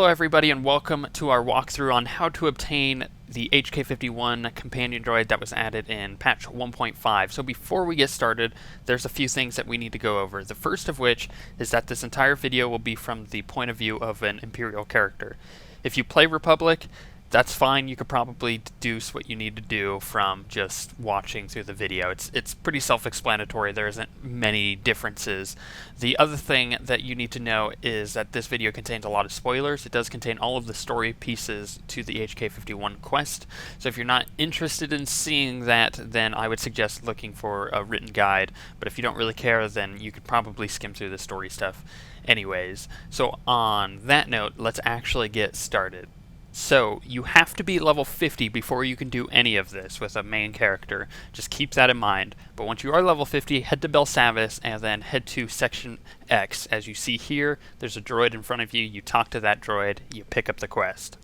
everybody, and welcome to our walkthrough on how to obtain the HK-51 companion droid that was added in patch 1.5. So before we get started, there's a few things that we need to go over. The first of which is that this entire video will be from the point of view of an Imperial character. If you play Republic, that's fine. You could probably deduce what you need to do from just watching through the video. It's pretty self-explanatory. There isn't many differences. The other thing that you need to know is that this video contains a lot of spoilers. It does contain all of the story pieces to the HK-51 quest. So if you're not interested in seeing that, then I would suggest looking for a written guide. But if you don't really care, then you could probably skim through the story stuff anyways. So on that note, let's actually get started. So, you have to be level 50 before you can do any of this with a main character. Just keep that in mind. But once you are level 50, head to Belsavis and then head to Section X. As you see here, there's a droid in front of you. You talk to that droid, you pick up the quest.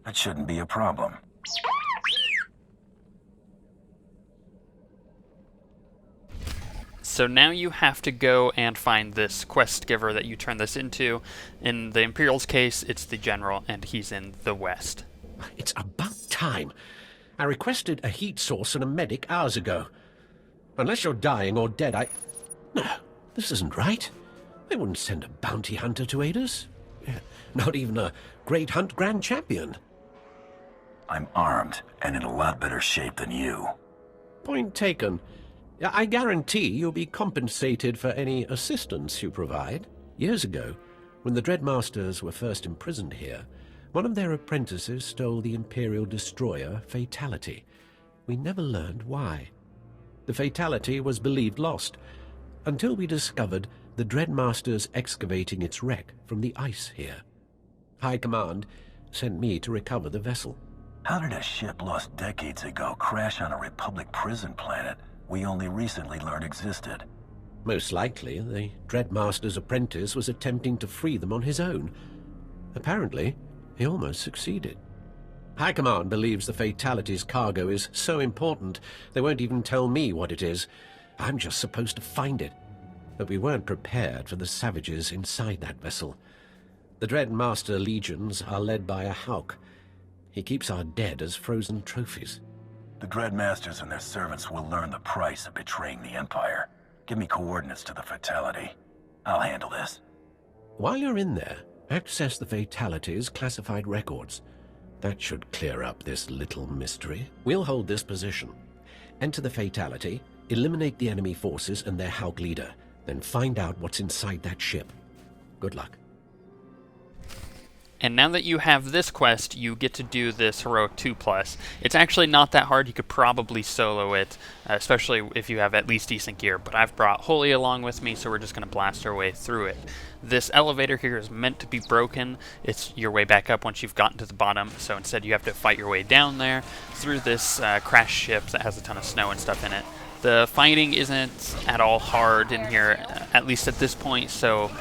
That shouldn't be a problem. So now you have to go and find this quest giver that you turn this into. In the Imperial's case, it's the General, and he's in the West. It's about time. I requested a heat source and a medic hours ago. Unless you're dying or dead, No, this isn't right. They wouldn't send a bounty hunter to aid us. Not even a Great Hunt Grand Champion. I'm armed and in a lot better shape than you. Point taken. I guarantee you'll be compensated for any assistance you provide. Years ago, when the Dreadmasters were first imprisoned here, one of their apprentices stole the Imperial destroyer Fatality. We never learned why. The Fatality was believed lost, until we discovered the Dreadmasters excavating its wreck from the ice here. High Command sent me to recover the vessel. How did a ship lost decades ago crash on a Republic prison planet we only recently learned existed? Most likely, the Dreadmaster's apprentice was attempting to free them on his own. Apparently, he almost succeeded. High Command believes the Fatality's cargo is so important, they won't even tell me what it is. I'm just supposed to find it. But we weren't prepared for the savages inside that vessel. The Dreadmaster legions are led by a Hawk. He keeps our dead as frozen trophies. The Dreadmasters and their servants will learn the price of betraying the Empire. Give me coordinates to the Fatality. I'll handle this. While you're in there, access the Fatality's classified records. That should clear up this little mystery. We'll hold this position. Enter the Fatality, eliminate the enemy forces and their Hawk leader, then find out what's inside that ship. Good luck. And now that you have this quest, you get to do this Heroic 2+. It's actually not that hard. You could probably solo it, especially if you have at least decent gear. But I've brought Holy along with me, so we're just going to blast our way through it. This elevator here is meant to be broken. It's your way back up once you've gotten to the bottom. So instead you have to fight your way down there through this crashed ship that has a ton of snow and stuff in it. The fighting isn't at all hard in here, at least at this point, so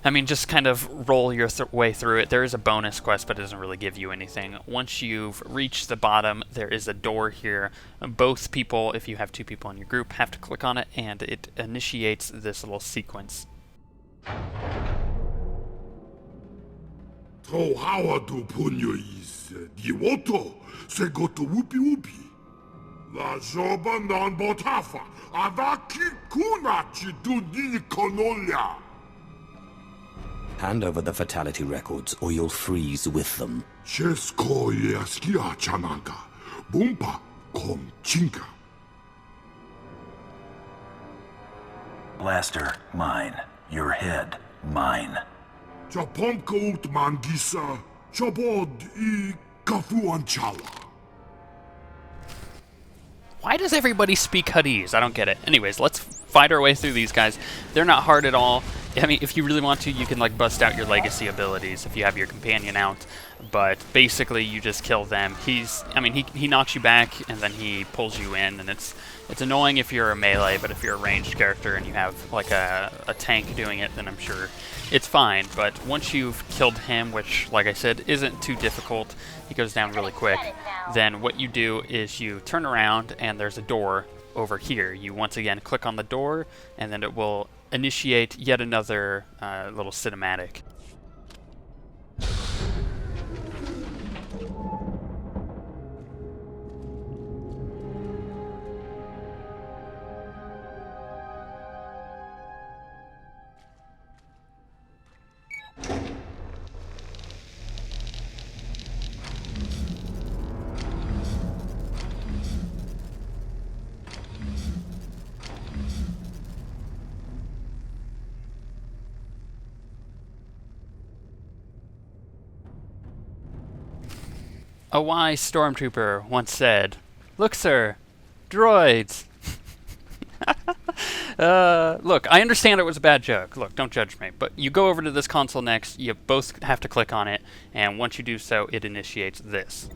I mean, just kind of roll your way through it. There is a bonus quest, but it doesn't really give you anything. Once you've reached the bottom, there is a door here. Both people, if you have two people in your group, have to click on it, and it initiates this little sequence. To haładu punio is diwoto segoto wupi wupi. La joba non botafa avaki kuna chiduni konolia. Hand over the Fatality records, or you'll freeze with them. Chesko yaskia chananga. Bumpa kom chinka. Blaster, mine. Your head, mine. Chapomka ut mangisa. Chabod I kafuanchala. Why does everybody speak Huttese? I don't get it. Anyways, let's fight our way through these guys. They're not hard at all. I mean, if you really want to, you can like bust out your legacy abilities if you have your companion out, but basically you just kill them. He knocks you back and then he pulls you in, and it's annoying if you're a melee, but if you're a ranged character and you have like a tank doing it, then I'm sure it's fine. But once you've killed him, which like I said isn't too difficult, he goes down really quick, then what you do is you turn around and there's a door over here. You once again click on the door and then it will initiate yet another little cinematic. A wise stormtrooper once said, "Look, sir, droids." Look, I understand it was a bad joke. Look, don't judge me. But you go over to this console next, you both have to click on it, and once you do so, it initiates this.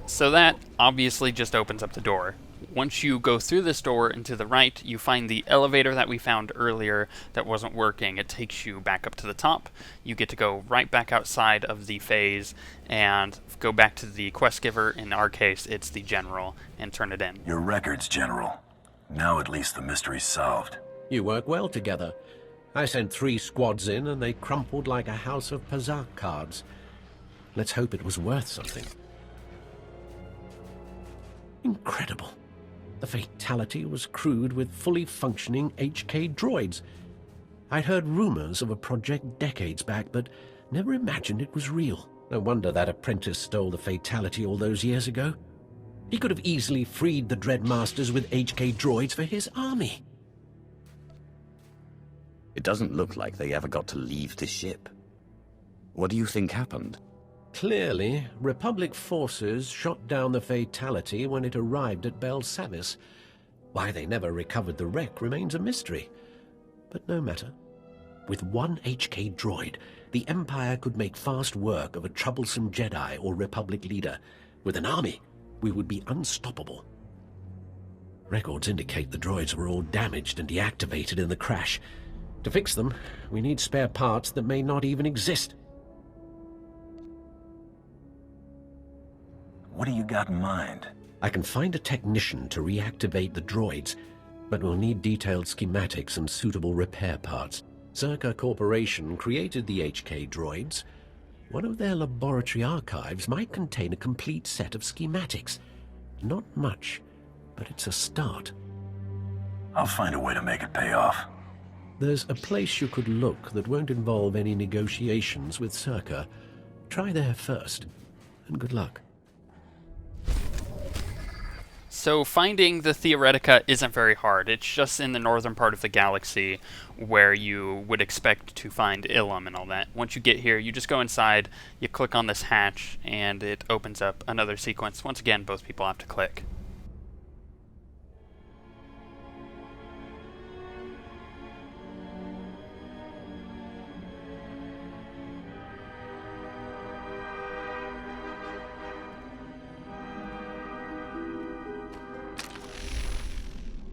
So that obviously just opens up the door. Once you go through this door and to the right, you find the elevator that we found earlier that wasn't working. It takes you back up to the top. You get to go right back outside of the phase and go back to the quest giver. In our case, it's the general, and turn it in. Your records, General. Now at least the mystery's solved. You work well together. I sent 3 squads in and they crumpled like a house of Pazak cards. Let's hope it was worth something. Incredible. The Fatality was crewed with fully functioning HK droids. I'd heard rumors of a project decades back, but never imagined it was real. No wonder that apprentice stole the Fatality all those years ago. He could have easily freed the Dreadmasters with HK droids for his army. It doesn't look like they ever got to leave the ship. What do you think happened? Clearly, Republic forces shot down the Fatality when it arrived at Bel Savis. Why they never recovered the wreck remains a mystery. But no matter. With 1 HK droid, the Empire could make fast work of a troublesome Jedi or Republic leader. With an army, we would be unstoppable. Records indicate the droids were all damaged and deactivated in the crash. To fix them, we need spare parts that may not even exist. What do you got in mind? I can find a technician to reactivate the droids, but we'll need detailed schematics and suitable repair parts. Zerka Corporation created the HK droids. One of their laboratory archives might contain a complete set of schematics. Not much, but it's a start. I'll find a way to make it pay off. There's a place you could look that won't involve any negotiations with Zerka. Try there first, and good luck. So finding the Theoretica isn't very hard. It's just in the northern part of the galaxy where you would expect to find Ilum and all that. Once you get here, you just go inside, you click on this hatch, and it opens up another sequence. Once again, both people have to click.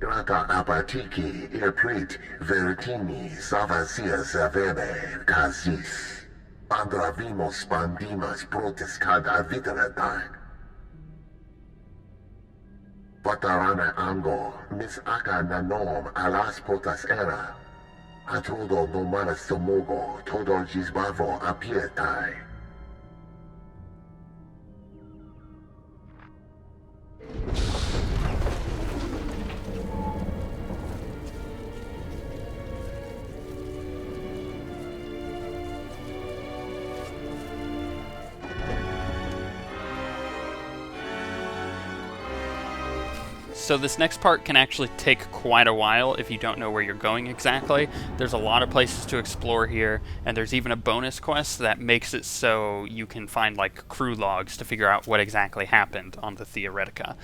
Rata apatiki irprit veritini savasias avere casis. Andravimos pandimas protescada viterata. Patarana ango mis aka nanom alas potas era. Atodo nomanas somogo todo gisbavo apietai. So this next part can actually take quite a while if you don't know where you're going exactly. There's a lot of places to explore here, and there's even a bonus quest that makes it so you can find like crew logs to figure out what exactly happened on the Theoretica.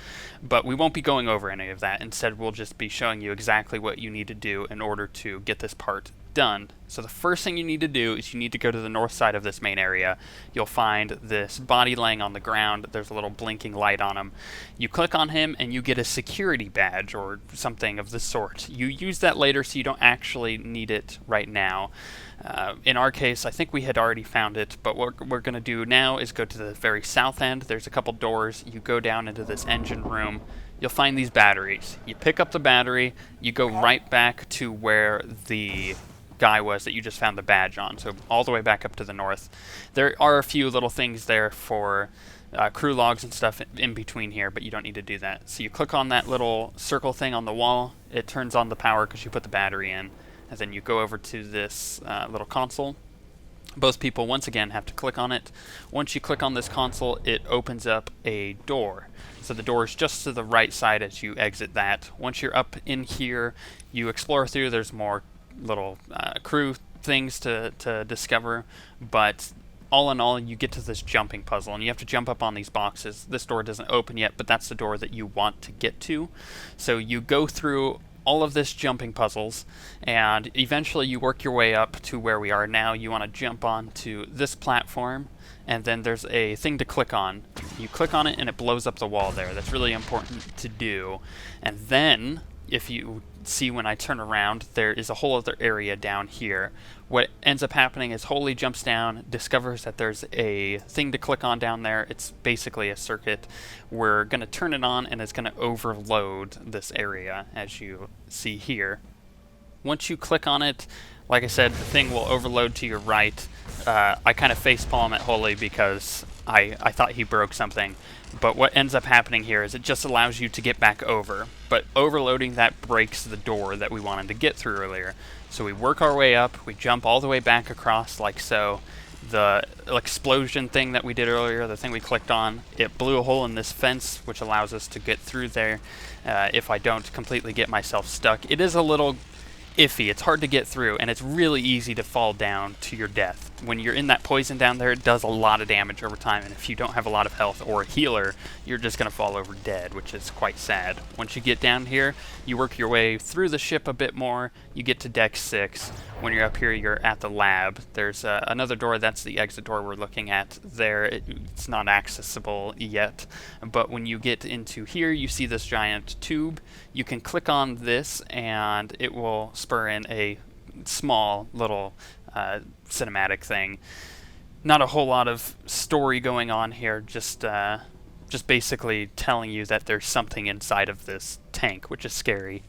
But we won't be going over any of that. Instead, we'll just be showing you exactly what you need to do in order to get this part done. So the first thing you need to do is you need to go to the north side of this main area. You'll find this body laying on the ground. There's a little blinking light on him. You click on him and you get a security badge or something of the sort. You use that later, so you don't actually need it right now. In our case, I think we had already found it, but what we're going to do now is go to the very south end. There's a couple doors. You go down into this engine room. You'll find these batteries. You pick up the battery. You go right back to where the guy was that you just found the badge on, so all the way back up to the north. There are a few little things there for crew logs and stuff in between here, but you don't need to do that. So you click on that little circle thing on the wall. It turns on the power because you put the battery in, and then you go over to this little console. Both people once again have to click on it. Once you click on this console, it opens up a door. So the door is just to the right side as you exit that. Once you're up in here, you explore through. There's more little crew things to discover, but all in all, you get to this jumping puzzle, and you have to jump up on these boxes. This door doesn't open yet, but that's the door that you want to get to. So you go through all of this jumping puzzles, and eventually you work your way up to where we are now. You want to jump onto this platform, and then there's a thing to click on. You click on it, and it blows up the wall there. That's really important to do. And then, if you see when I turn around, there is a whole other area down here. What ends up happening is Holy jumps down, discovers that there's a thing to click on down there. It's basically a circuit. We're going to turn it on, and it's going to overload this area, as you see here. Once you click on it, like I said, the thing will overload to your right. I kind of facepalm at Holy because I thought he broke something. But what ends up happening here is it just allows you to get back over. But overloading that breaks the door that we wanted to get through earlier. So we work our way up, we jump all the way back across like so. The explosion thing that we did earlier, the thing we clicked on, it blew a hole in this fence, which allows us to get through there if I don't completely get myself stuck. It is a little iffy. It's hard to get through, and it's really easy to fall down to your death. When you're in that poison down there, it does a lot of damage over time, and if you don't have a lot of health or a healer, you're just going to fall over dead, which is quite sad. Once you get down here, you work your way through the ship a bit more. You get to deck 6. When you're up here, you're at the lab. There's another door. That's the exit door we're looking at there. It's not accessible yet, but when you get into here, you see this giant tube. You can click on this, and it will spur in a small little cinematic thing. Not a whole lot of story going on here, just basically telling you that there's something inside of this tank, which is scary.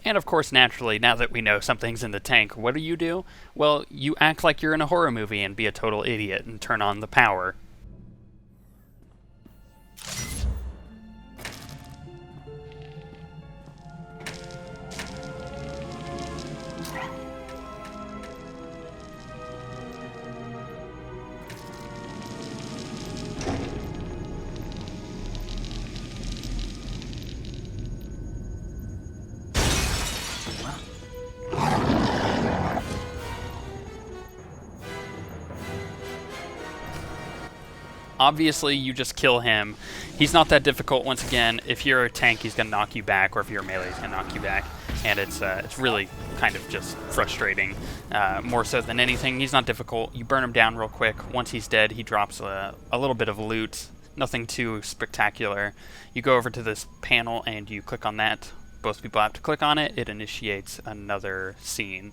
And of course, naturally, now that we know something's in the tank, what do? Well, you act like you're in a horror movie and be a total idiot and turn on the power. Obviously, you just kill him. He's not that difficult. Once again, if you're a tank, he's going to knock you back, or if you're a melee, he's going to knock you back. And it's really kind of just frustrating, more so than anything. He's not difficult. You burn him down real quick. Once he's dead, he drops a little bit of loot. Nothing too spectacular. You go over to this panel, and you click on that. Both people have to click on it. It initiates another scene.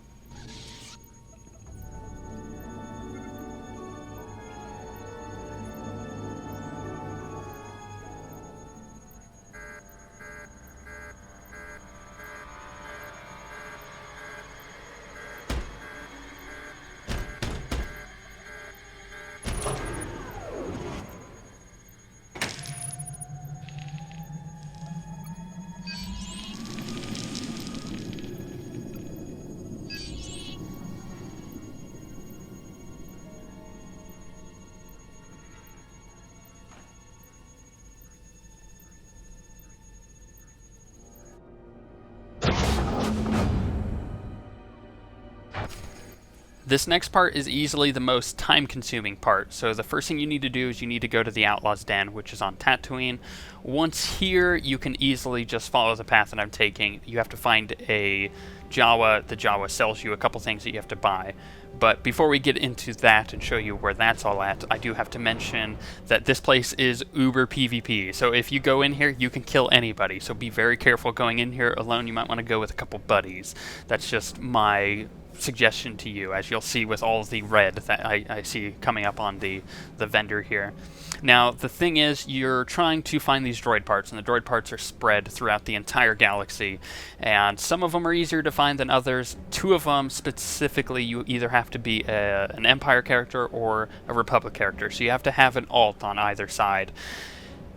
This next part is easily the most time-consuming part. So the first thing you need to do is you need to go to the Outlaw's Den, which is on Tatooine. Once here, you can easily just follow the path that I'm taking. You have to find a Jawa. The Jawa sells you a couple things that you have to buy. But before we get into that and show you where that's all at, I do have to mention that this place is uber PvP. So if you go in here, you can kill anybody. So be very careful going in here alone. You might want to go with a couple buddies. That's just my suggestion to you, as you'll see with all the red that I see coming up on the vendor here. Now, the thing is, you're trying to find these droid parts, and the droid parts are spread throughout the entire galaxy, and some of them are easier to find than others. Two of them, specifically, you either have to be an Empire character or a Republic character, so you have to have an alt on either side.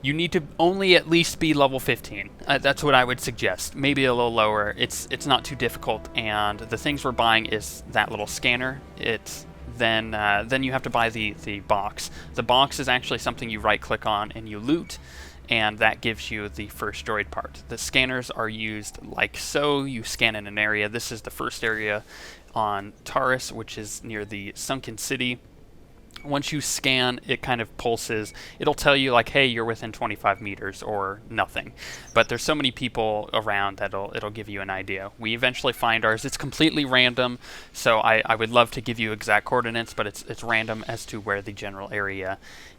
You need to only at least be level 15. That's what I would suggest. Maybe a little lower. It's not too difficult, and the things we're buying is that little scanner. Then you have to buy the box. The box is actually something you right-click on and you loot, and that gives you the first droid part. The scanners are used like so. You scan in an area. This is the first area on Taurus, which is near the Sunken City. Once you scan, it kind of pulses. It'll tell you, like, hey, you're within 25 meters or nothing. But there's so many people around that it'll give you an idea. We eventually find ours. It's completely random, so I would love to give you exact coordinates, but it's random as to where the general area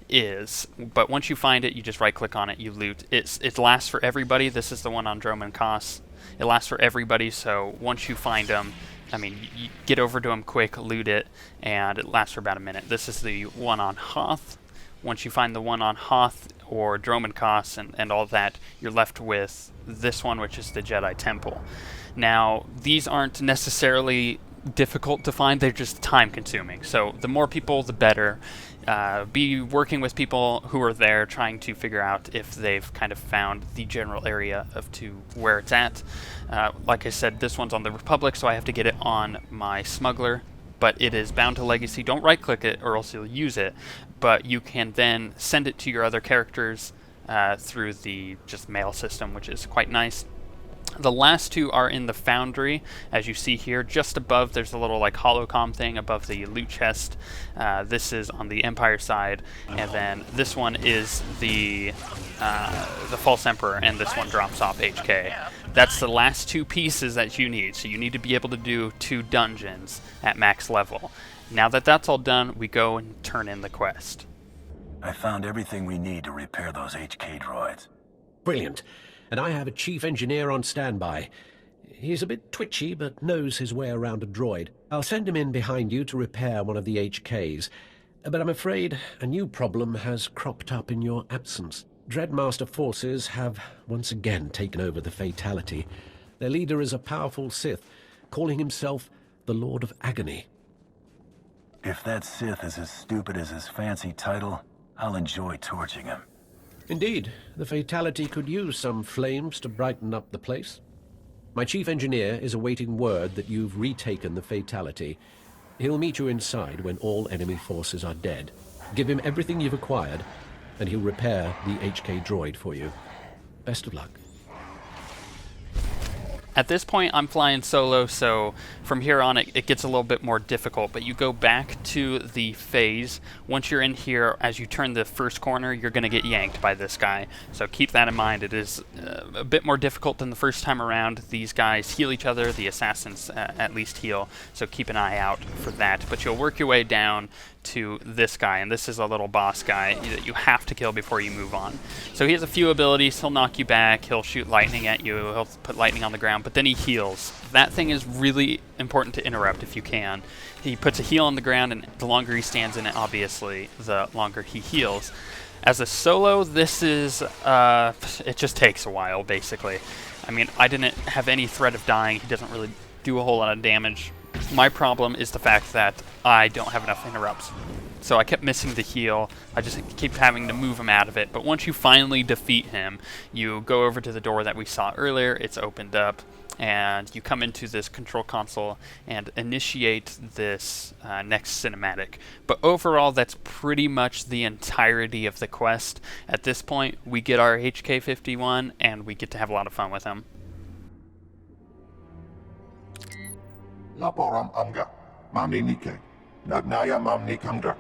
is. But once you find it, you just right-click on it, you loot. It lasts for everybody. This is the one on Droman Kos. It lasts for everybody, so once you find them, I mean, you get over to them quick, loot it, and it lasts for about a minute. This is the one on Hoth. Once you find the one on Hoth or Droman Kos and all that, you're left with this one, which is the Jedi Temple. Now, these aren't necessarily difficult to find, they're just time-consuming. So the more people, the better. Be working with people who are there, trying to figure out if they've kind of found the general area of to where it's at. Like I said, this one's on the Republic, so I have to get it on my smuggler, but it is bound to Legacy. Don't right-click it, or else you'll use it, but you can then send it to your other characters through the just mail system, which is quite nice. The last two are in the Foundry, as you see here. Just above, there's a little like holocom thing above the loot chest. This is on the Empire side, and then this one is the False Emperor, and this one drops off HK. That's the last two pieces that you need. So you need to be able to do 2 dungeons at max level. Now that that's all done, we go and turn in the quest. I found everything we need to repair those HK droids. Brilliant. And I have a chief engineer on standby. He's a bit twitchy, but knows his way around a droid. I'll send him in behind you to repair one of the HKs. But I'm afraid a new problem has cropped up in your absence. Dreadmaster forces have once again taken over the Fatality. Their leader is a powerful Sith, calling himself the Lord of Agony. If that Sith is as stupid as his fancy title, I'll enjoy torching him. Indeed, the Fatality could use some flames to brighten up the place. My chief engineer is awaiting word that you've retaken the Fatality. He'll meet you inside when all enemy forces are dead. Give him everything you've acquired, and he'll repair the HK droid for you. Best of luck. At this point, I'm flying solo, so from here on it gets a little bit more difficult, but you go back to the phase. Once you're in here, as you turn the first corner, you're going to get yanked by this guy. So keep that in mind. It is a bit more difficult than the first time around. These guys heal each other. The assassins at least heal, so keep an eye out for that. But you'll work your way down to this guy, and this is a little boss guy that you have to kill before you move on. So he has a few abilities. He'll knock you back, he'll shoot lightning at you, he'll put lightning on the ground, but then he heals. That thing is really important to interrupt if you can. He puts a heal on the ground, and the longer he stands in it, obviously, the longer he heals. As a solo, this is, it just takes a while, basically. I mean, I didn't have any threat of dying. He doesn't really do a whole lot of damage. My problem is the fact that I don't have enough interrupts. So I kept missing the heal. I just keep having to move him out of it. But once you finally defeat him, you go over to the door that we saw earlier. It's opened up, and you come into this control console and initiate this next cinematic. But overall, that's pretty much the entirety of the quest. At this point, we get our HK-51, and we get to have a lot of fun with him. Laporan Amga. Mamninike. Nagnaya Mamnikandra.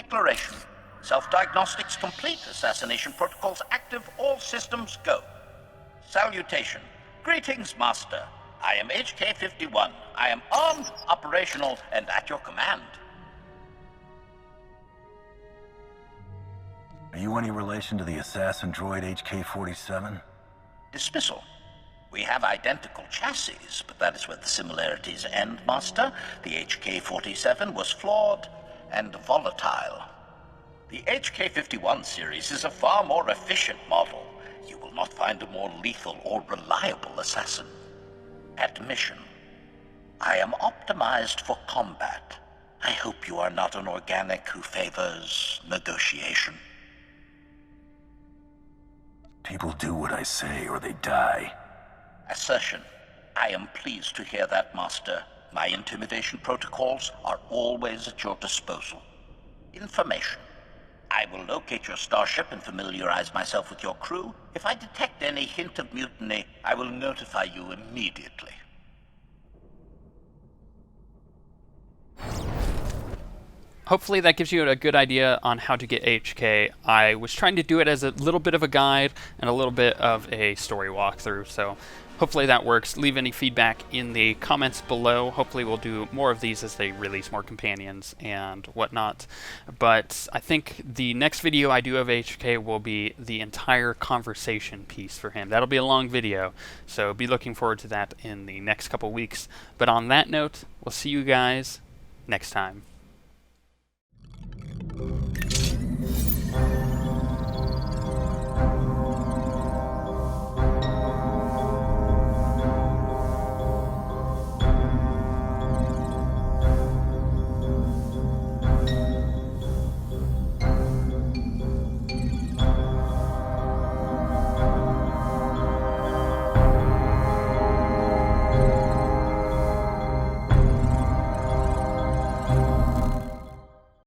Declaration. Self-diagnostics complete. Assassination protocols active. All systems go. Salutation. Greetings, Master. I am HK-51. I am armed, operational, and at your command. Are you any relation to the assassin droid HK-47? Dismissal. We have identical chassis, but that is where the similarities end, Master. The HK-47 was flawed and volatile. The HK-51 series is a far more efficient model. You will not find a more lethal or reliable assassin. Admission. I am optimized for combat. I hope you are not an organic who favors negotiation. People do what I say or they die. Assertion. I am pleased to hear that, Master. My intimidation protocols are always at your disposal. Information. I will locate your starship and familiarize myself with your crew. If I detect any hint of mutiny, I will notify you immediately. Hopefully that gives you a good idea on how to get HK. I was trying to do it as a little bit of a guide and a little bit of a story walkthrough, so hopefully that works. Leave any feedback in the comments below. Hopefully we'll do more of these as they release more companions and whatnot. But I think the next video I do of HK will be the entire conversation piece for him. That'll be a long video, so be looking forward to that in the next couple weeks. But on that note, we'll see you guys next time.